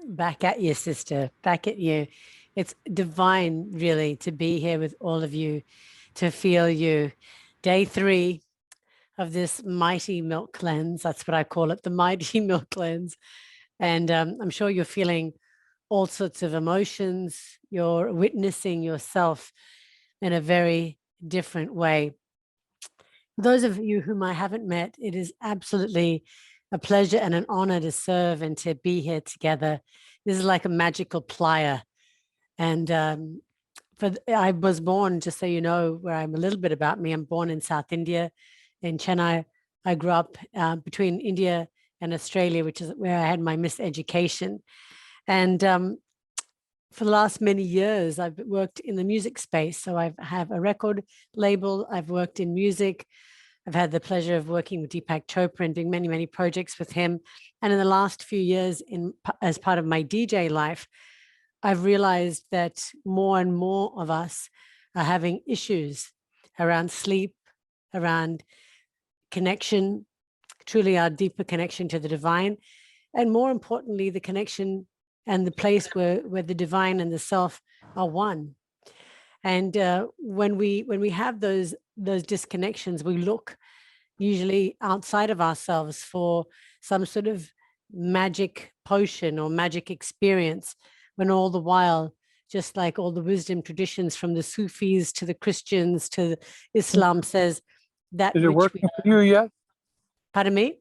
Back at you, sister. Back at you. It's divine, really, to be here with all of you, to feel you. Day 3 of this mighty milk cleanse. That's what I call it, the mighty milk cleanse. And I'm sure you're feeling all sorts of emotions. You're witnessing yourself in a very different way. Those of you whom I haven't met, it is absolutely a pleasure and an honor to serve and to be here together. This is like a magical playa. And I was born, just so you know, where I'm a little bit about me. I'm born in South India, in Chennai. I grew up between India and Australia, which is where I had my miseducation. And for the last many years, I've worked in the music space. So I have a record label. I've worked in music. I've had the pleasure of working with Deepak Chopra and doing many, many projects with him. And in the last few years, as part of my DJ life, I've realized that more and more of us are having issues around sleep, around connection, truly our deeper connection to the divine, and more importantly, the connection and the place where the divine and the self are one. And when we have those disconnections, we look usually outside of ourselves for some sort of magic potion or magic experience, when all the while, just like all the wisdom traditions from the Sufis to the Christians to Islam says that Is it working for you yet? Pardon me?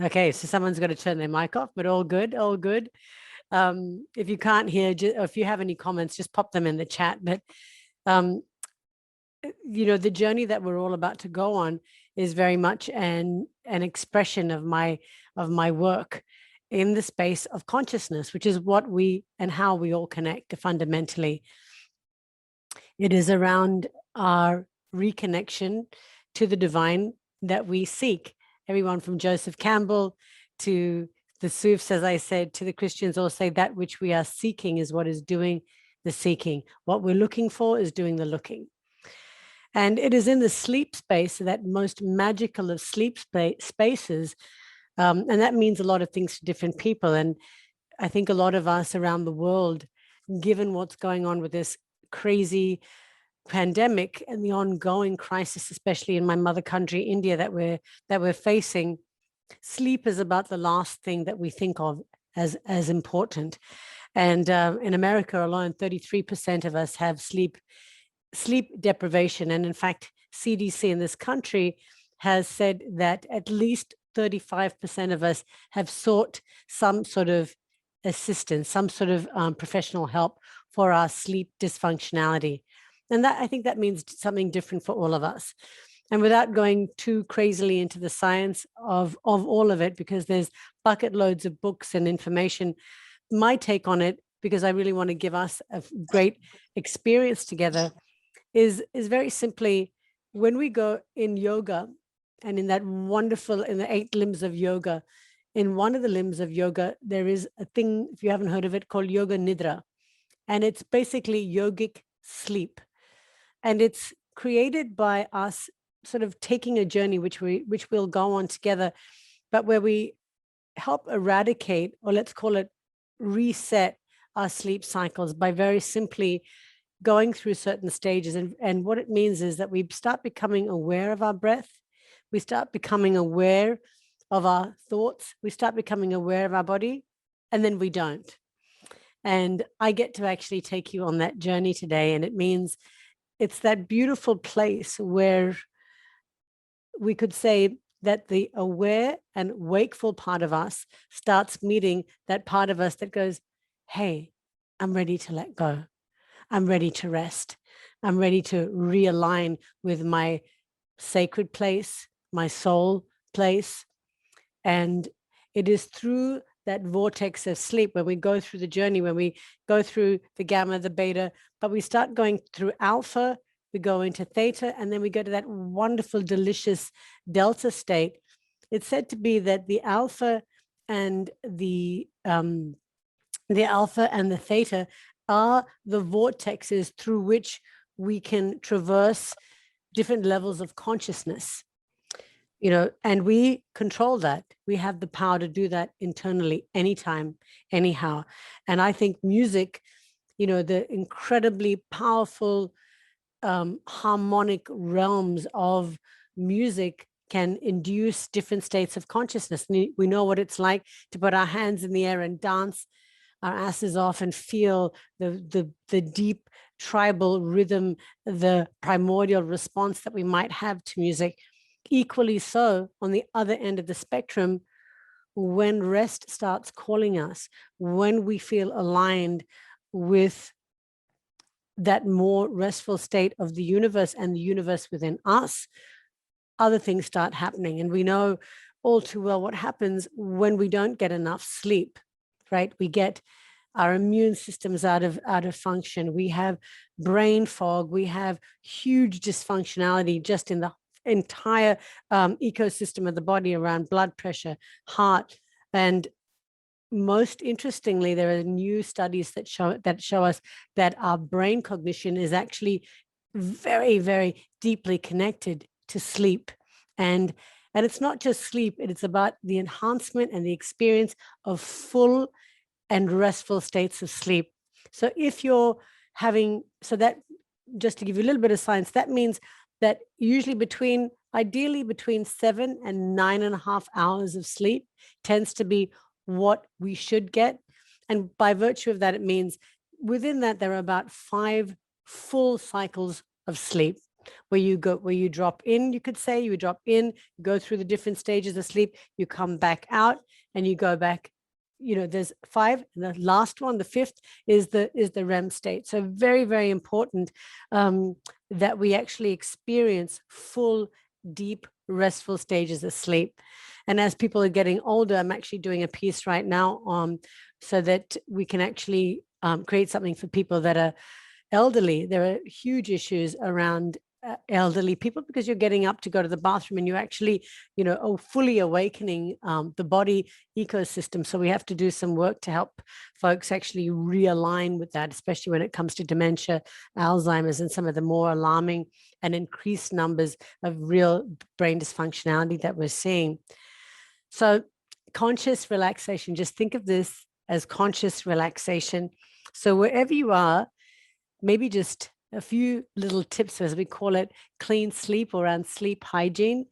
Okay, so someone's got to turn their mic off, but all good, all good. If you can't hear, or if you have any comments, just pop them in the chat. But the journey that we're all about to go on is very much an expression of my work in the space of consciousness, which is what we and how we all connect fundamentally. It is around our reconnection to the divine that we seek. Everyone from Joseph Campbell to the Sufis, as I said, to the Christians all say that which we are seeking is what is doing the seeking. What we're looking for is doing the looking. And it is in the sleep space, that most magical of sleep spaces. And that means a lot of things to different people. And I think a lot of us around the world, given what's going on with this crazy pandemic and the ongoing crisis, especially in my mother country, India, that we're facing, sleep is about the last thing that we think of as important. And in America alone, 33% of us have sleep deprivation. And in fact, CDC in this country has said that at least 35% of us have sought some sort of assistance, some sort of professional help for our sleep dysfunctionality. And that, I think that means something different for all of us. And without going too crazily into the science of all of it, because there's bucket loads of books and information, my take on it, because I really want to give us a great experience together, is very simply, when we go in yoga and in that wonderful, in the 8 limbs of yoga, in one of the limbs of yoga, there is a thing, if you haven't heard of it, called yoga nidra. And it's basically yogic sleep. And it's created by us sort of taking a journey, which we'll go on together, but where we help eradicate, or let's call it reset, our sleep cycles by very simply going through certain stages. And what it means is that we start becoming aware of our breath. We start becoming aware of our thoughts. We start becoming aware of our body, and then we don't. And I get to actually take you on that journey today. And it means it's that beautiful place where we could say that the aware and wakeful part of us starts meeting that part of us that goes, hey, I'm ready to let go. I'm ready to rest. I'm ready to realign with my sacred place, my soul place. And it is through that vortex of sleep, when we go through the journey, when we go through the gamma, the beta, but we start going through alpha, we go into theta, and then we go to that wonderful, delicious delta state. It's said to be that the alpha and the theta are the vortexes through which we can traverse different levels of consciousness. and we control that. We have the power to do that internally, anytime, anyhow. And I think music, the incredibly powerful harmonic realms of music can induce different states of consciousness. We know what it's like to put our hands in the air and dance our asses off and feel the deep tribal rhythm, the primordial response that we might have to music. Equally so, on the other end of the spectrum, when rest starts calling us, when we feel aligned with that more restful state of the universe and the universe within us, other things start happening. And we know all too well what happens when we don't get enough sleep, right? We get our immune systems out of function. We have brain fog. We have huge dysfunctionality just in the entire ecosystem of the body around blood pressure, heart. And most interestingly, there are new studies that show us that our brain cognition is actually very, very deeply connected to sleep. And it's not just sleep, it's about the enhancement and the experience of full and restful states of sleep. So if you're having, so that, just to give you a little bit of science, that means that usually ideally between 7 and 9.5 hours of sleep tends to be what we should get. And by virtue of that, it means within that, there are about 5 full cycles of sleep where you drop in, you could say, you drop in, go through the different stages of sleep, you come back out and you go back. There's 5, and the last one, the 5th, is the REM state. So very, very important that we actually experience full, deep, restful stages of sleep. And as people are getting older, I'm actually doing a piece right now so that we can actually create something for people that are elderly. There are huge issues around elderly people because you're getting up to go to the bathroom and you actually, fully awakening the body ecosystem. So we have to do some work to help folks actually realign with that, especially when it comes to dementia, Alzheimer's, and some of the more alarming and increased numbers of real brain dysfunctionality that we're seeing. So conscious relaxation, just think of this as conscious relaxation. So wherever you are, maybe just a few little tips, as we call it, clean sleep or around sleep hygiene.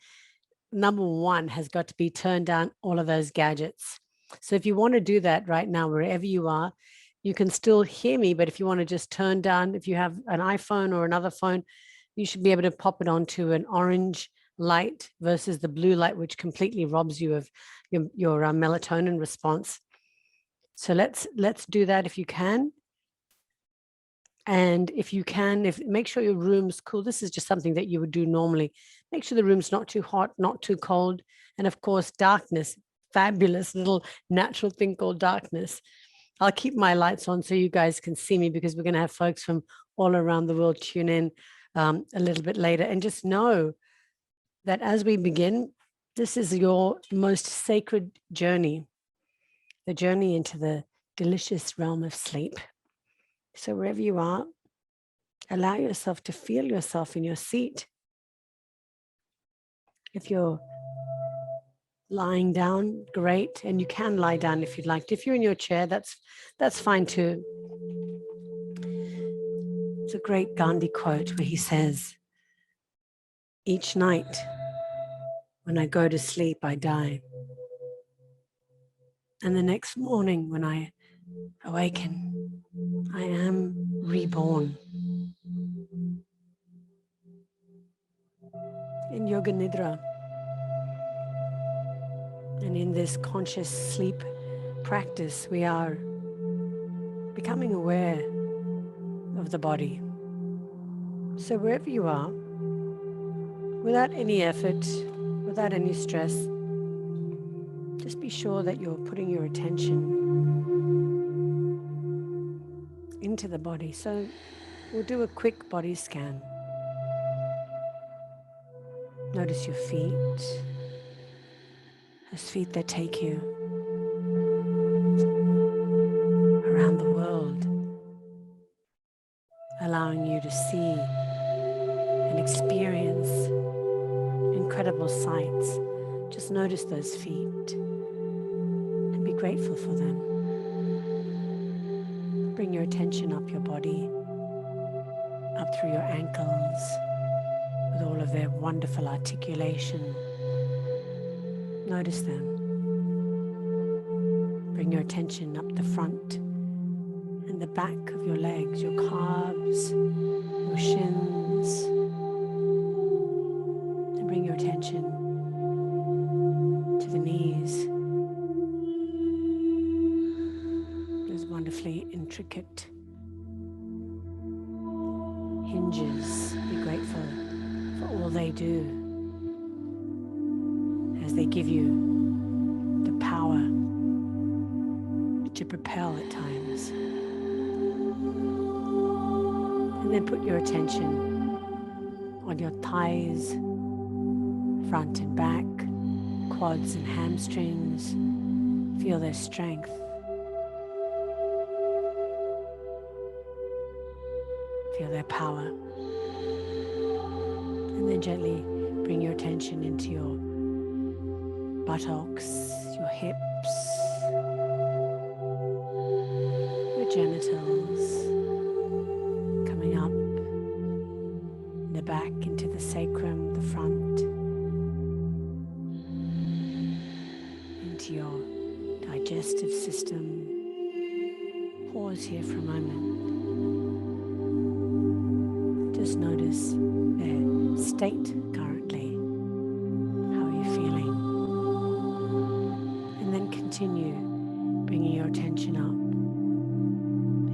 Number 1 has got to be turn down all of those gadgets. So if you want to do that right now, wherever you are, you can still hear me, but if you want to just turn down, if you have an iPhone or another phone, you should be able to pop it onto an orange light versus the blue light, which completely robs you of your melatonin response. So let's do that if you can. And if you can, make sure your room's cool. This is just something that you would do normally. Make sure the room's not too hot, not too cold. And of course, darkness, fabulous little natural thing called darkness. I'll keep my lights on so you guys can see me because we're going to have folks from all around the world tune in a little bit later. And just know that as we begin, this is your most sacred journey, the journey into the delicious realm of sleep. So wherever you are, allow yourself to feel yourself in your seat. If you're lying down, great. And you can lie down if you'd like. If you're in your chair, that's fine too. It's a great Gandhi quote where he says, "Each night when I go to sleep, I die. And the next morning when I awaken, I am reborn." In Yoga Nidra and in this conscious sleep practice, we are becoming aware of the body. So wherever you are, without any effort, without any stress, just be sure that you're putting your attention into the body. So we'll do a quick body scan. Notice your feet, those feet that take you around the world, allowing you to see and experience incredible sights. Just notice those feet and be grateful for them. Bring your attention up your body, up through your ankles, with all of their wonderful articulation. Notice them. Bring your attention up the front and the back of your legs, your calves, your shins. And bring your attention to the knees. Those wonderfully intricate hinges. Be grateful for all they do as they give you the power to propel at times. And then put your attention on your thighs, front and back, quads and hamstrings. Feel their strength. Feel their power. And then gently bring your attention into your buttocks, your hips, your genitals, coming up the back into the sacrum, the front, into your digestive system. Pause here for a moment. Just notice their state currently. How are you feeling? And then continue bringing your attention up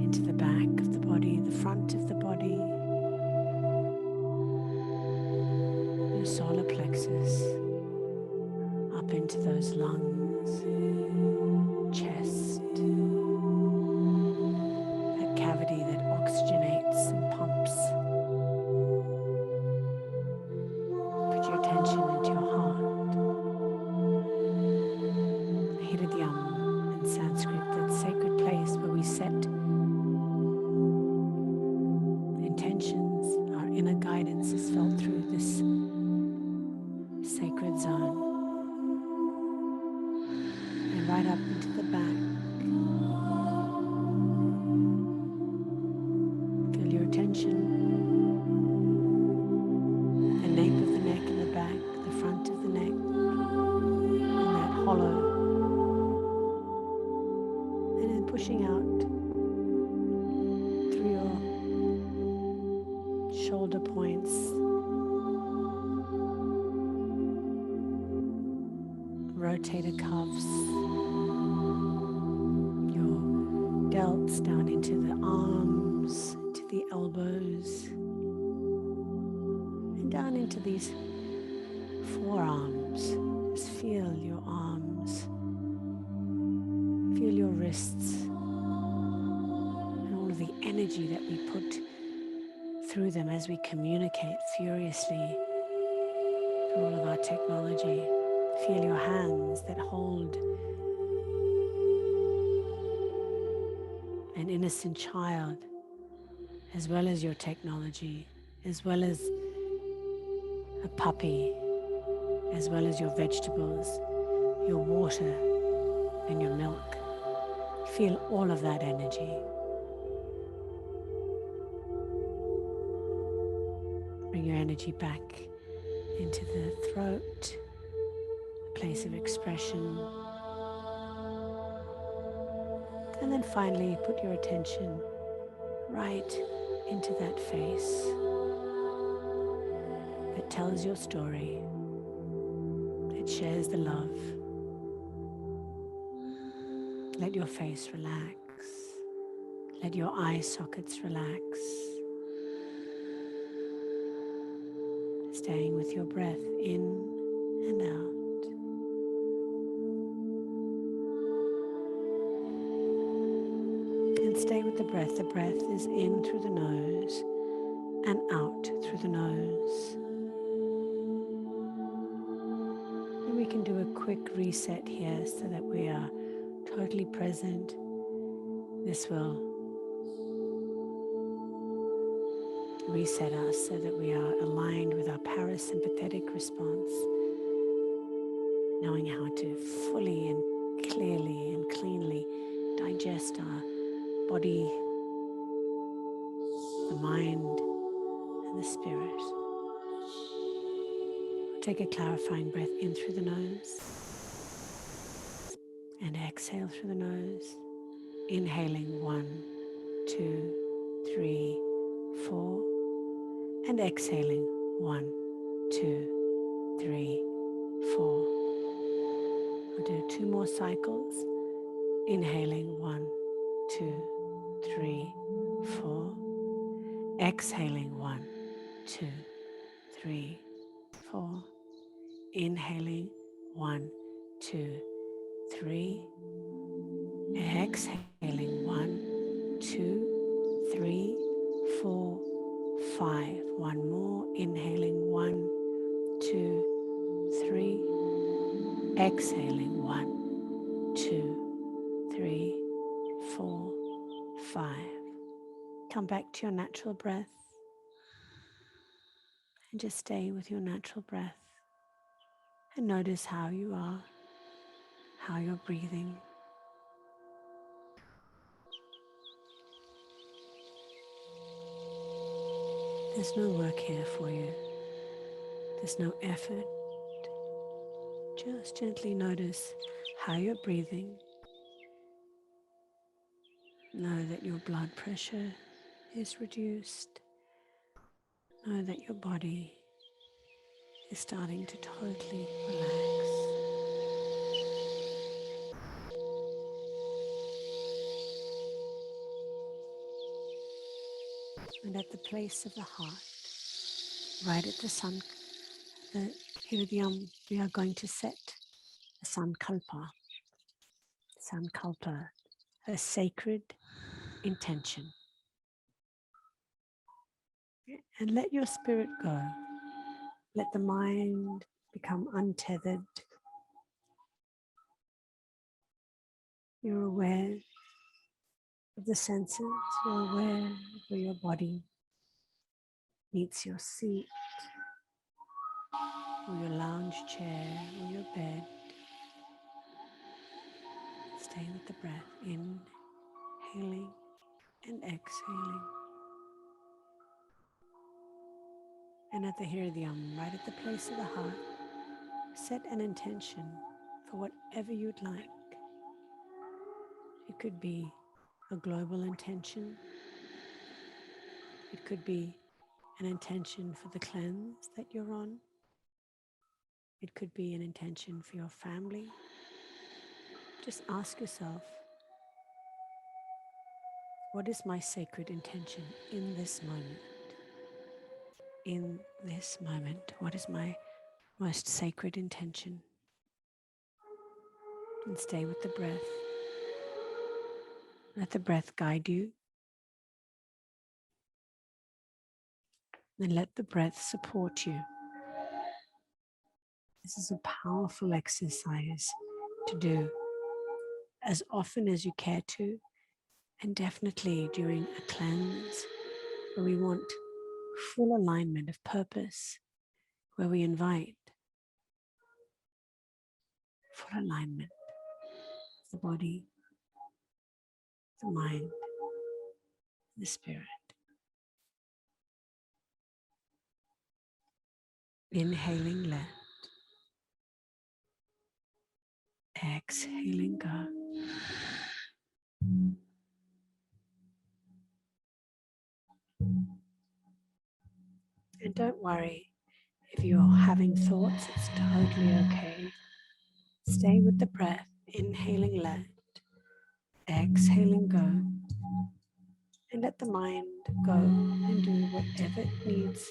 into the back of the body, the front of the body, your solar plexus, up into those lungs, chest, that cavity that oxygenates and pumps. Put your attention into your heart. Hridyam in Sanskrit, that sacred place where we set intentions. Our inner guidance is felt through this sacred zone. And right up into the back. Feel your attention. The nape of the neck in the back, the front of the neck, and that hollow. And then pushing out through your shoulder points, rotator cuffs, your delts down into the arms, into the elbows, and down into these forearms. Just feel your arms, feel your wrists, and all of the energy that we put through them as we communicate furiously through all of our technology. Feel your hands that hold an innocent child, as well as your technology, as well as a puppy, as well as your vegetables, your water, and your milk. Feel all of that energy. Bring your energy back into the throat, a place of expression. And then finally, put your attention right into that face that tells your story, that shares the love. Let your face relax. Let your eye sockets relax. Staying with your breath in and out. And stay with the breath. The breath is in through the nose and out through the nose. And we can do a quick reset here so that we are totally present. This will reset us so that we are aligned with our parasympathetic response, knowing how to fully and clearly and cleanly digest our body, the mind, and the spirit. Take a clarifying breath in through the nose and exhale through the nose. Inhaling 1, 2, 3, 4, and exhaling 1, 2, 3, 4. We'll do 2 more cycles. Inhaling 1, 2, 3, 4. Exhaling 1, 2, 3, 4. Inhaling 1, 2, 3. Exhaling 1, 2, 3, 4, 5. One more. Inhaling 1, 2, 3. Exhaling 1, 2, 3, 4, 5. Come back to your natural breath and just stay with your natural breath and notice how you are, how you're breathing. There's no work here for you. There's no effort. Just gently notice how you're breathing. Know that your blood pressure is reduced. Know that your body is starting to totally relax. And at the place of the heart, right at the sun, the Hridayam, we are going to set a sankalpa, a sacred intention. And let your spirit go. Let the mind become untethered. You're aware of the senses. You're aware of where your body meets your seat, or your lounge chair, or your bed. Stay with the breath, inhaling and exhaling. And at the Hridayam, right at the place of the heart, set an intention for whatever you'd like. It could be a global intention. It could be an intention for the cleanse that you're on. It could be an intention for your family. Just ask yourself, what is my sacred intention in this moment? In this moment, what is my most sacred intention? And stay with the breath. Let the breath guide you. And let the breath support you. This is a powerful exercise to do as often as you care to, and definitely during a cleanse where we want full alignment of purpose, where we invite full alignment of the body, the mind, the spirit. Inhaling left, exhaling go. And don't worry if you're having thoughts, it's totally okay. Stay with the breath, inhaling left, exhaling go. And let the mind go and do whatever it needs.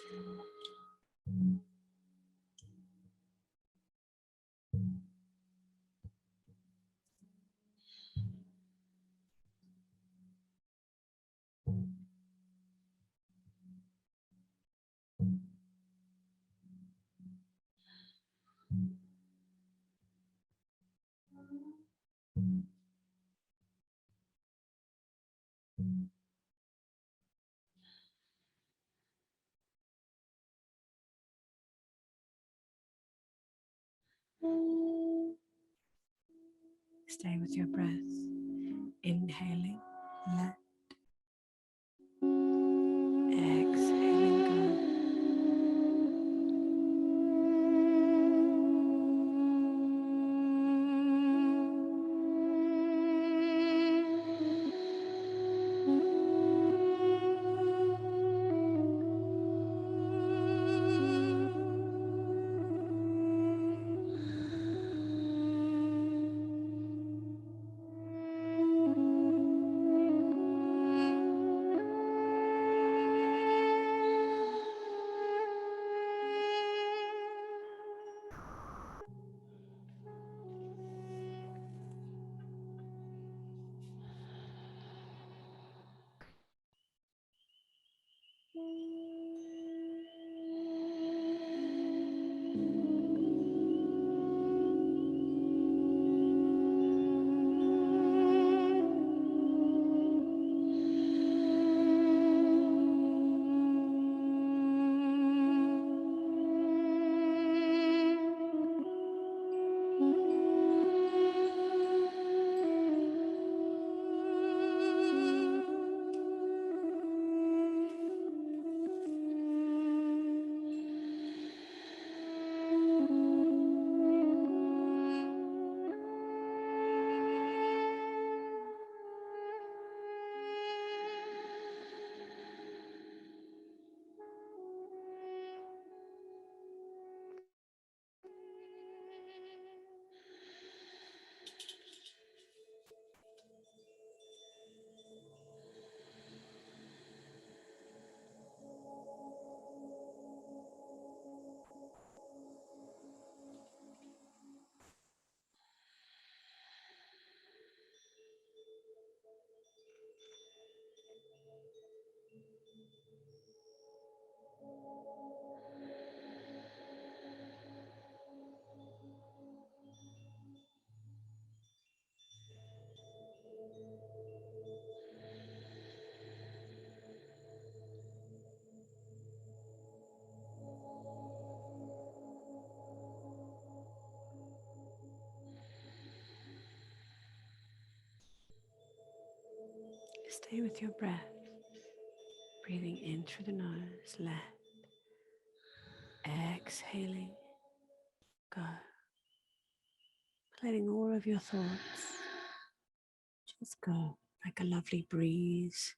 Stay with your breath. Inhaling, let. Exhaling, go. Stay with your breath. Breathing in through the nose, let. Exhaling, go. Letting all of your thoughts just go like a lovely breeze.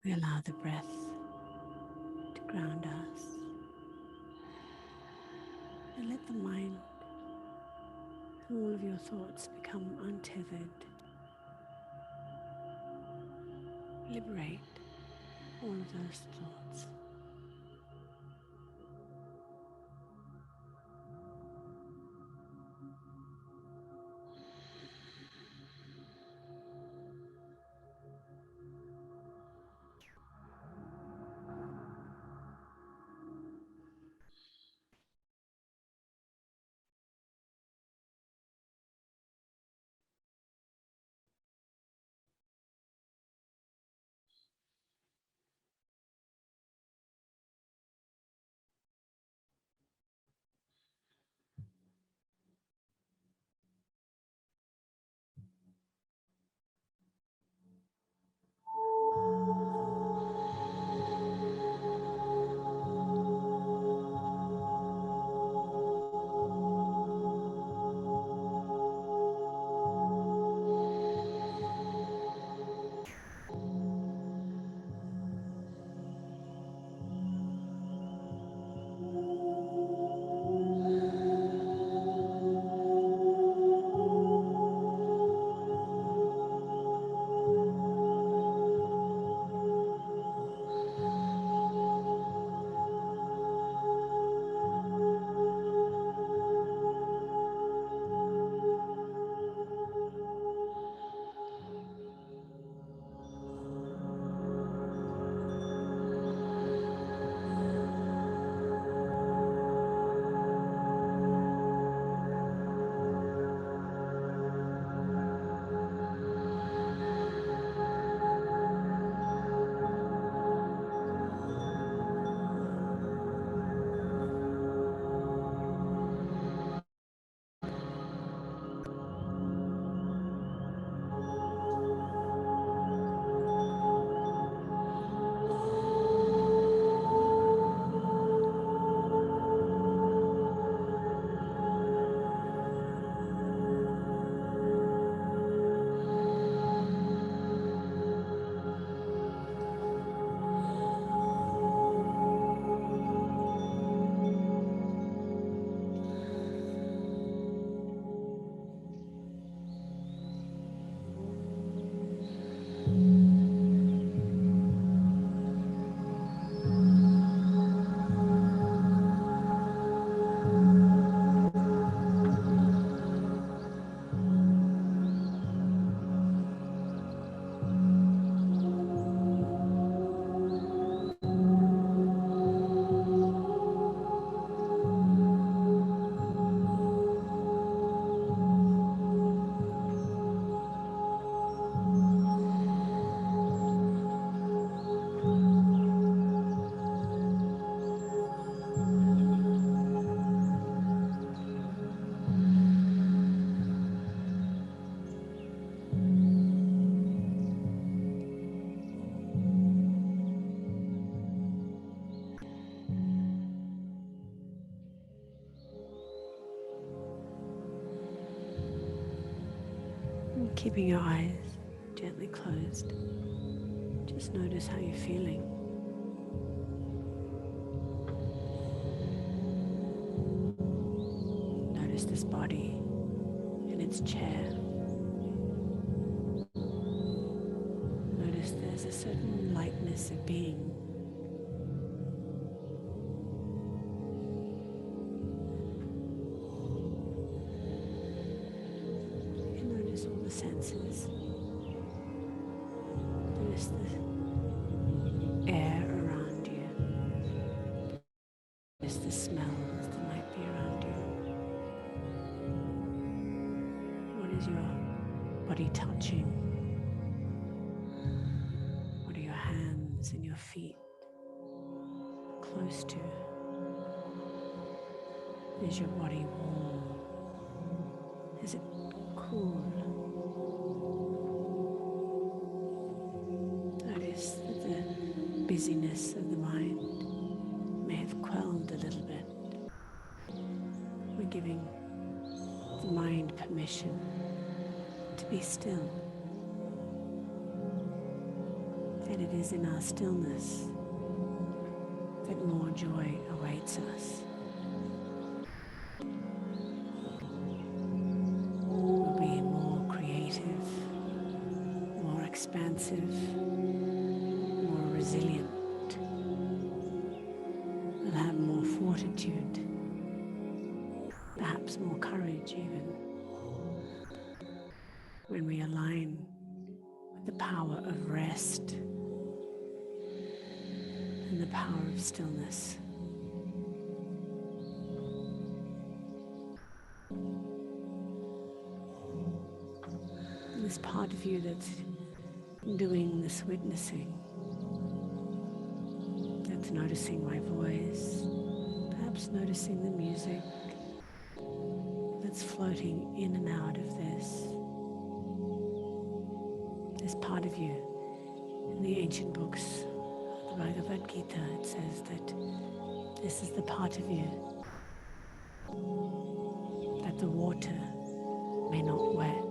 We allow the breath to ground us and let the mind and all of your thoughts become untethered. Liberate all of those thoughts. Keeping your eyes gently closed, just notice how you're feeling. Notice this body in its chair. Notice there's a certain lightness of being. Notice all the senses. Notice the air around you. Notice the smells that might be around you. What is your body touching? What are your hands and your feet close to? Is your body warm? Is it cool? Notice that the busyness of the mind may have quelled a little bit. We're giving the mind permission to be still. And it is in our stillness that more joy awaits us. We'll be more creative, more expansive, more resilient. We'll have more fortitude, perhaps more courage even, when we align with the power of rest and the power of stillness. And this part of you that's doing this witnessing, that's noticing my voice, perhaps noticing the music that's floating in and out of this part of you. In the ancient books, the Bhagavad Gita, it says that this is the part of you that the water may not wet,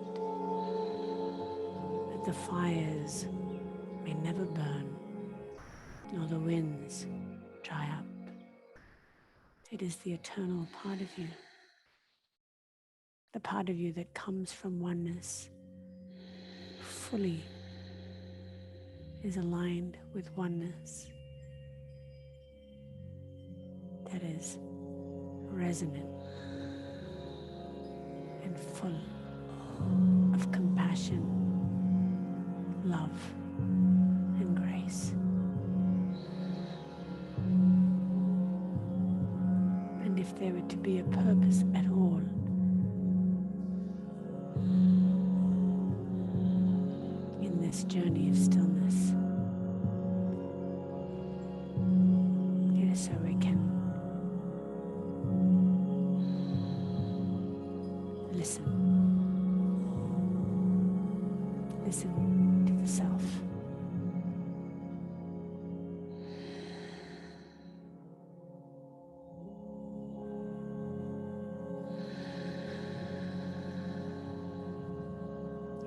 that the fires may never burn, nor the winds dry up. It is the eternal part of you, the part of you that comes from oneness, fully is aligned with oneness, that is resonant and full of compassion, love, and grace. And if there were to be a purpose at all, in this journey of stillness, it is so we can listen to the self.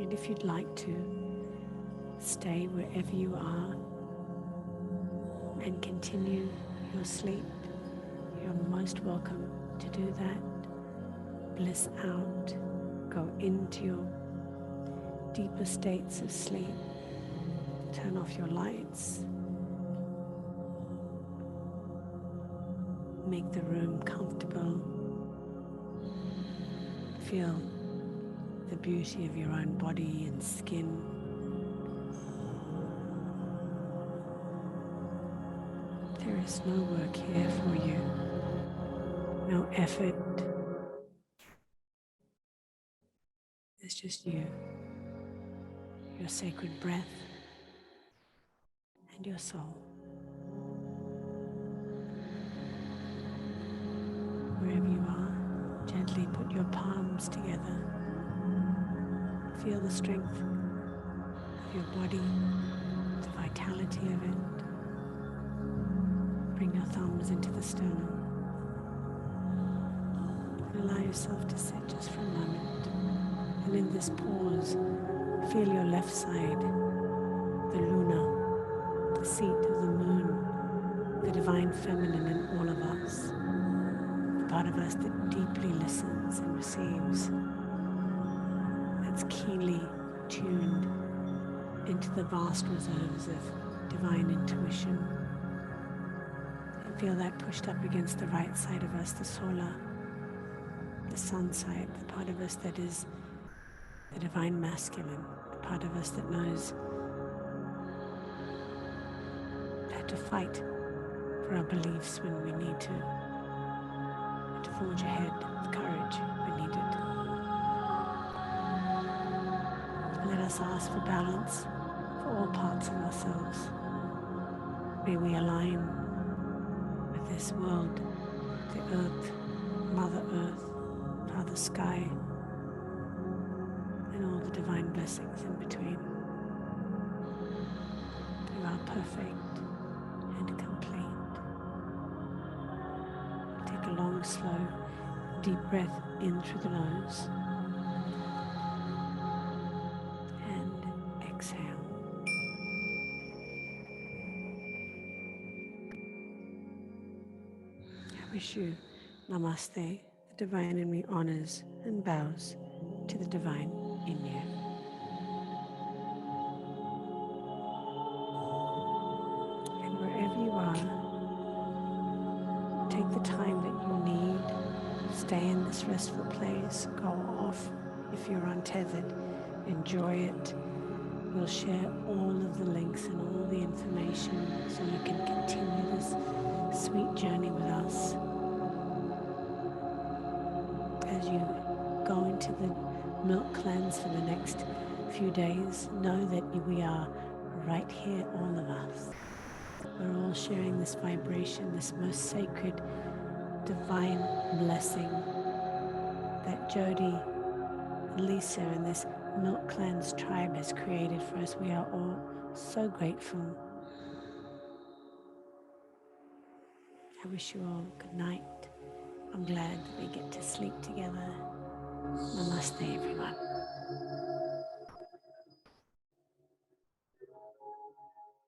And if you'd like to, stay wherever you are and continue your sleep. You're most welcome to do that. Bliss out. Go into your deeper states of sleep. Turn off your lights. Make the room comfortable. Feel the beauty of your own body and skin. There is no work here for you, no effort. It's just you, your sacred breath, and your soul. Wherever you are, gently put your palms together. Feel the strength of your body, the vitality of it. Bring your thumbs into the sternum and allow yourself to sit just for a moment. And in this pause, Feel your left side, the Luna, the seat of the moon, the divine feminine in all of us, the part of us that deeply listens and receives, that's keenly tuned into the vast reserves of divine intuition. And feel that pushed up against the right side of us, the solar, the sun side, the part of us that is the divine masculine, the part of us that knows how to fight for our beliefs when we need to, and to forge ahead with courage when needed. And let us ask for balance for all parts of ourselves. May we align with this world, the earth, Mother Earth, Father Sky, and all the divine blessings in between. You are perfect and complete. Take a long, slow, deep breath in through the nose and exhale. I wish you namaste. The divine in me honors and bows to the divine in you. And wherever you are, take the time that you need. Stay in this restful place. Go off if you're untethered. Enjoy it. We'll share all of the links and all the information so you can continue this sweet journey with us. As you go into the milk cleanse for the next few days, know that we are right here, all of us. We're all sharing this vibration, this most sacred, divine blessing that Jody, Lisa, and this milk cleanse tribe has created for us. We are all so grateful. I wish you all good night. I'm glad that we get to sleep together. Namaste, everyone.